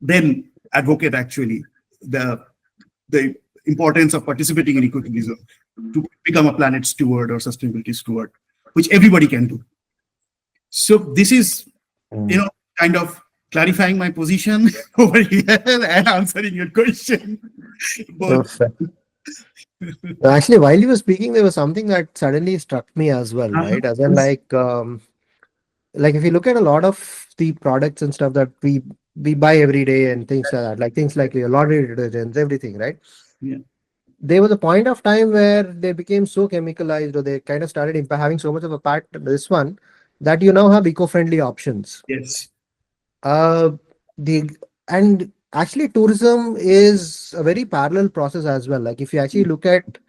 S1: then advocate actually the importance of participating in ecotourism to become a planet steward or sustainability steward, which everybody can do. So this is, kind of clarifying my position over here and answering your question.
S2: Perfect. Actually, while you were speaking, there was something that suddenly struck me as well, right? As in, like if you look at a lot of the products and stuff that we buy every day and things like that, like things like your laundry detergents, everything, right?
S1: Yeah.
S2: There was a point of time where they became so chemicalized, or they kind of started having so much of a part this one, that you now have eco-friendly options.
S1: Yes.
S2: Uh, the and actually tourism is a very parallel process as well. Like if you actually look at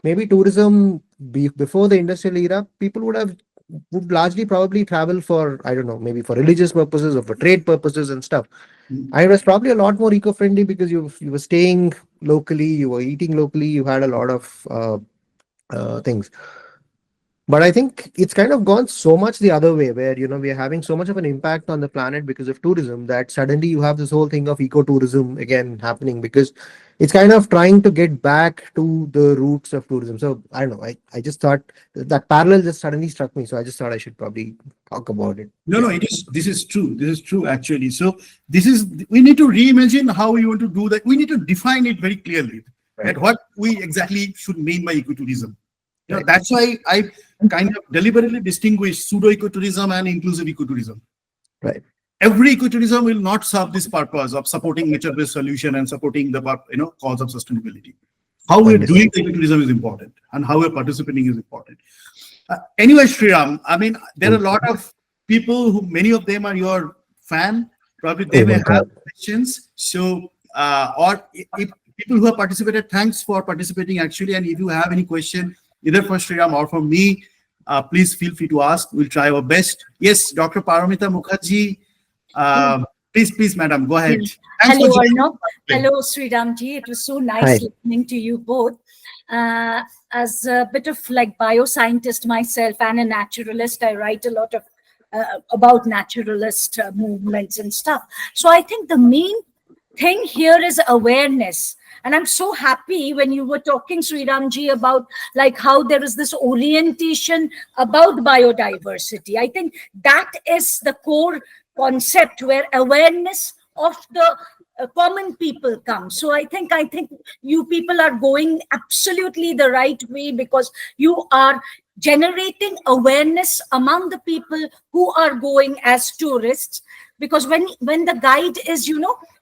S2: maybe tourism before the industrial era, people would largely probably travel for, I don't know, maybe for religious purposes or for trade purposes and stuff. And it was probably a lot more eco-friendly because you were staying locally, you were eating locally, you had a lot of things. But I think it's kind of gone so much the other way, where we are having so much of an impact on the planet because of tourism, that suddenly you have this whole thing of ecotourism again happening, because it's kind of trying to get back to the roots of tourism. So I don't know. I just thought that parallel just suddenly struck me. So I just thought I should probably talk about it.
S1: No, this is true. This is true, actually. So we need to reimagine how we want to do that. We need to define it very clearly,
S2: Right.
S1: at what we exactly should mean by ecotourism. That's why I kind of deliberately distinguish pseudo ecotourism and inclusive ecotourism.
S2: Right.
S1: Every ecotourism will not serve this purpose of supporting nature-based solution and supporting the cause of sustainability. How we're doing the ecotourism is important, and how we're participating is important. Anyway, Shreeram, I mean, there are a lot of people who, many of them are your fan. Probably they may have questions. So, or if people who have participated, thanks for participating actually. And if you have any question, either for Shreeram or for me, please feel free to ask. We'll try our best. Yes, Dr. Paramita Mukherjee. Please, madam, go ahead.
S3: Hello, Arnav. Hello, Sriramji. It was so nice listening to you both. As a bit of like bioscientist myself and a naturalist, I write a lot of about naturalist movements and stuff. So I think the main thing here is awareness. And I'm so happy when you were talking, Sriramji, about like how there is this orientation about biodiversity. I think that is the core concept where awareness of the common people come. So I think you people are going absolutely the right way, because you are generating awareness among the people who are going as tourists. Because when the guide is,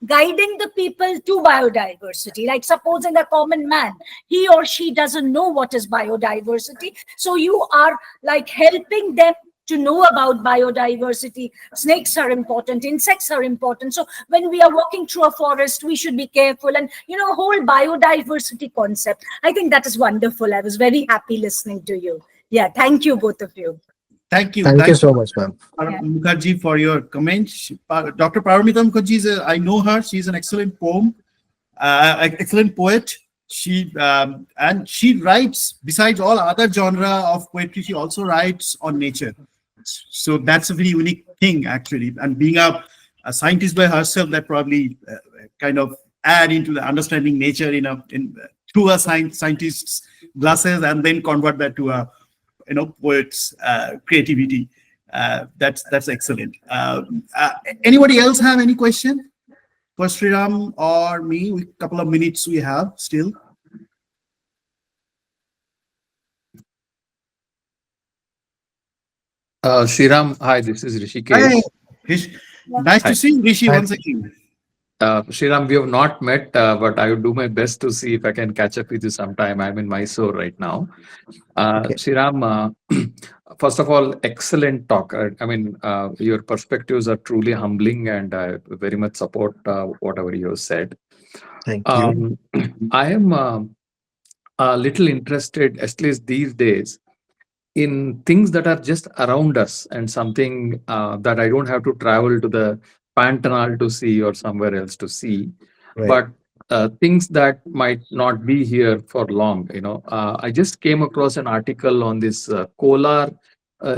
S3: guiding the people to biodiversity, like supposing a common man, he or she doesn't know what is biodiversity. So you are like helping them to know about biodiversity. Snakes are important, insects are important. So when we are walking through a forest, we should be careful. And, whole biodiversity concept. I think that is wonderful. I was very happy listening to you. Yeah, thank you, both of you.
S1: Thank you.
S2: Thank you so much, ma'am.
S1: Mukherjee, for your comments. Dr. Paramita Mukherjee, I know her. She's an excellent excellent poet. She writes, besides all other genre of poetry, she also writes on nature. So that's a very unique thing, actually. And being a scientist by herself, that probably kind of add into the understanding nature through a scientist's glasses, and then convert that to a poet's creativity. That's excellent. Anybody else have any question for Sriram or me? We couple of minutes we have still.
S4: Shreeram, hi, this is
S1: Hey,
S4: Rishikesh.
S1: Nice to
S4: Hi.
S1: see you, Rishi,
S2: Hi.
S1: once again.
S4: Shreeram, we have not met, but I will do my best to see if I can catch up with you sometime. I'm in Mysore right now.
S2: Okay.
S4: Shreeram, first of all, excellent talk. I mean, your perspectives are truly humbling, and I very much support whatever you have said.
S2: Thank you.
S4: Um, I am a little interested, at least these days, in things that are just around us and something that I don't have to travel to the Pantanal to see or somewhere else to see,
S2: Right.
S4: but things that might not be here for long. I just came across an article on this kolar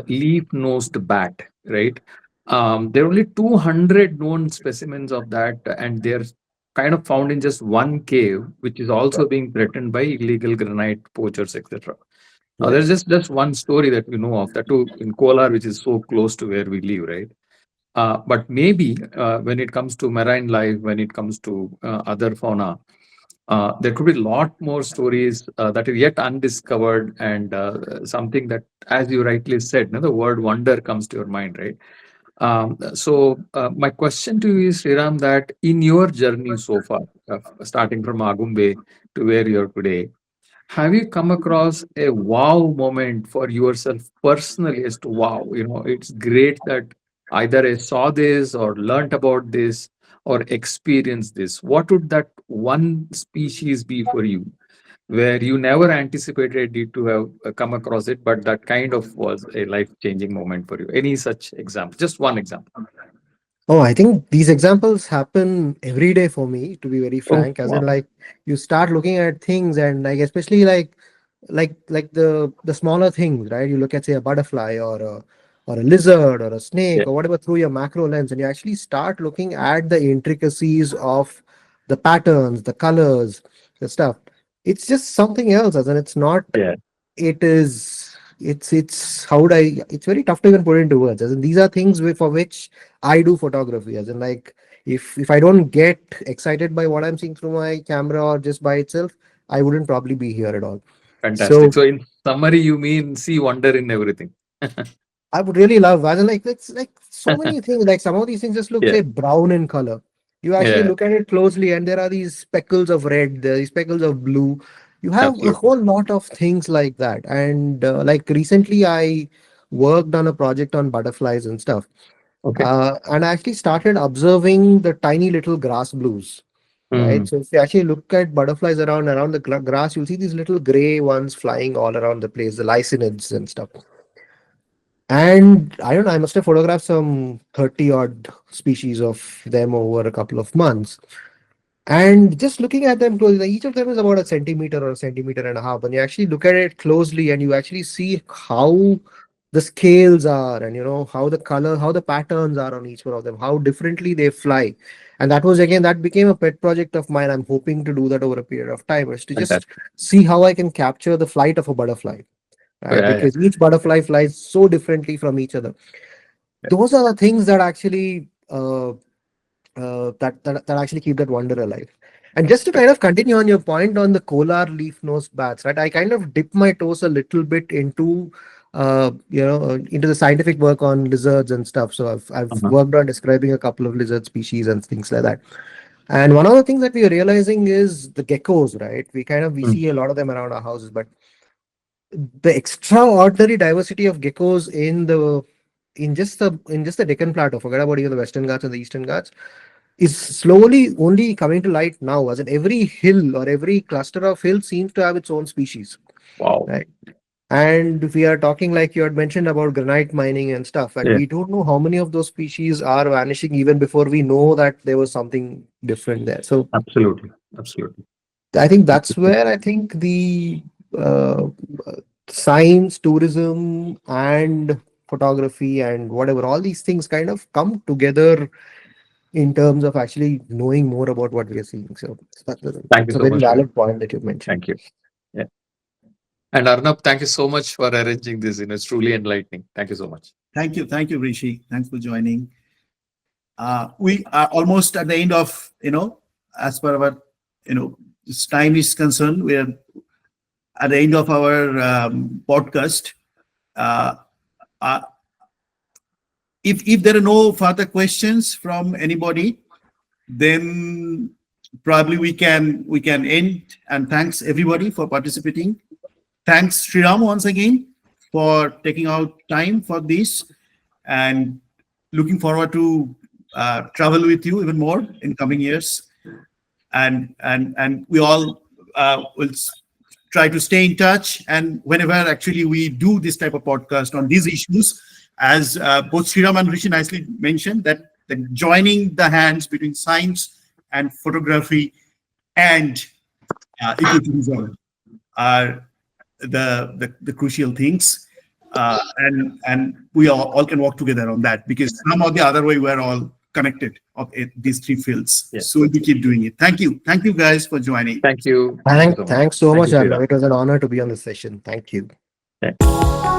S4: leaf-nosed bat, right? There are only 200 known specimens of that, and they're kind of found in just one cave, which is also being threatened by illegal granite poachers, etc. Now,
S2: Right.
S4: there's just one story that we know of, that too in Kolar, which is so close to where we live, right? But maybe when it comes to marine life, when it comes to other fauna, there could be a lot more stories that are yet undiscovered, and something that, as you rightly said, the word wonder comes to your mind, right? So, my question to you is, Sriram, that in your journey so far, starting from Agumbe to where you're today, have you come across a wow moment for yourself personally as to wow, it's great that either I saw this or learnt about this or experienced this? What would that one species be for you where you never anticipated it to have come across it, but that kind of was a life changing moment for you? Any such example? Just one example.
S2: Oh, I think these examples happen every day for me, to be very
S4: Oh,
S2: frank. As in,
S4: wow.
S2: like, you start looking at things, and like, especially like the smaller things, right? You look at, say, a butterfly or a lizard or a
S4: Yeah,
S2: snake or whatever through your macro lens, and you actually start looking at the intricacies of the patterns, the colors, the stuff. It's just something else, as in, it's not.
S4: yeah,
S2: It is. It's how would I? It's very tough to even put into words. As in, these are things for which I do photography. As in, like, if I don't get excited by what I'm seeing through my camera or just by itself, I wouldn't probably be here at all.
S4: fantastic.
S2: So
S4: So, in summary, you mean see wonder in everything.
S2: I would really love, as in, like, it's like so many things. Like, some of these things just look,
S4: Yeah,
S2: say, brown in color. You actually
S4: yeah,
S2: look at it closely, and there are these speckles of red, there are these speckles of blue. You have a
S4: absolutely.
S2: whole lot of things like that. And like, recently, I worked on a project on butterflies and stuff.
S4: Okay.
S2: And I actually started observing the tiny little grass blues. Right.
S4: Mm,
S2: So if you actually look at butterflies around the grass, you'll see these little gray ones flying all around the place, the lycinids and stuff. And I don't know, I must have photographed some 30 odd species of them over a couple of months. And just looking at them closely, like, each of them is about a centimeter or a centimeter and a half. And you actually look at it closely and you actually see how the scales are, and how the color, how the patterns are on each one of them, how differently they fly. And that was, again, that became a pet project of mine. I'm hoping to do that over a period of time, is to just
S4: fantastic.
S2: see how I can capture the flight of a butterfly, right?
S4: Yeah, yeah.
S2: Because each butterfly flies so differently from each other. Those are the things that actually that actually keep that wonder alive. And just to kind of continue on your point on the kolar leaf-nosed bats, right? I kind of dip my toes a little bit into the scientific work on lizards and stuff. So I've
S4: Uh-huh.
S2: worked on describing a couple of lizard species and things like that. And one of the things that we are realizing is the geckos, right? We
S4: Mm.
S2: see a lot of them around our houses, but the extraordinary diversity of geckos in just the Deccan Plateau, forget about even the Western Ghats and the Eastern Ghats, is slowly only coming to light now. As in, every hill or every cluster of hills seems to have its own species,
S4: Wow.
S2: right? And if we are talking, like you had mentioned, about granite mining and stuff, and
S4: Yeah,
S2: we don't know how many of those species are vanishing even before we know that there was something different there. So
S4: absolutely. Absolutely.
S2: I think that's where I think the uh, science, tourism, and photography and whatever, all these things kind of come together in terms of actually knowing more about what we are seeing. So
S4: Thank you
S2: that's a
S4: so
S2: very
S4: much, Sriram.
S2: valid point that you've mentioned.
S4: Thank you. Yeah. And Arnab, thank you so much for arranging this. It's truly enlightening. Thank you so much.
S1: Thank you, Rishi. Thanks for joining. We are almost at the end of, as per our, this time is concerned, we are at the end of our podcast. Uh, uh, if there are no further questions from anybody, then probably we can end. And thanks everybody for participating. Thanks Shreeram once again for taking out time for this, and looking forward to travel with you even more in coming years. And we all will try to stay in touch. And whenever actually we do this type of podcast on these issues, as both Shreeram and Rishi nicely mentioned, that joining the hands between science and photography and ecotourism are the crucial things. And we all can work together on that, because some or the other way we're all connected of these three fields.
S4: Yes.
S1: So we keep doing it. Thank you guys for joining.
S4: Thank you.
S2: Thanks so much,
S4: Thank you,
S2: Arnav. It was an honor to be on the session. Thank you.
S4: Sriram.